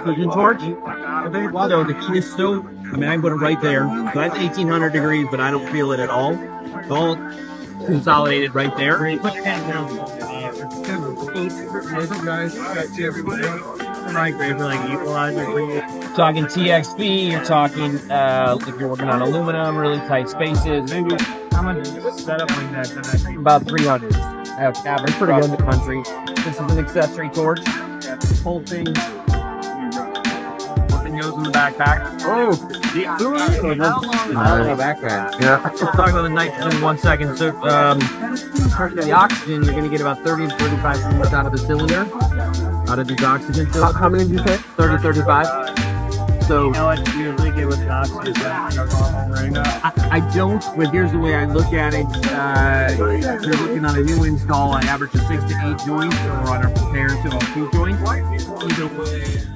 oxygen torch. So the key is still, I mean, I can put it right there. So that's 1800 degrees, but I don't feel it at all. It's all consolidated right there. Put your hand down. Right, great for like equalizer. Talking TXV, you're talking if you're working on aluminum, really tight spaces. Maybe how much setup like that? About 300. I have cabinets across the country. This is an accessory torch. Whole thing. Nothing goes in the backpack. Oh, the backpack. Yeah. We'll talk about the nitrogen in 1 second. So, the oxygen, you're going to get about 30 to 35 minutes out of the cylinder. Out of these oxygen fills. How many did you say? 30, 35. So, You know what you usually get with oxygen right now? I don't, but here's the way I look at it. If you're looking on a new install, I average a 6 to 8 joints, or on a repair to 2 joints. Either way.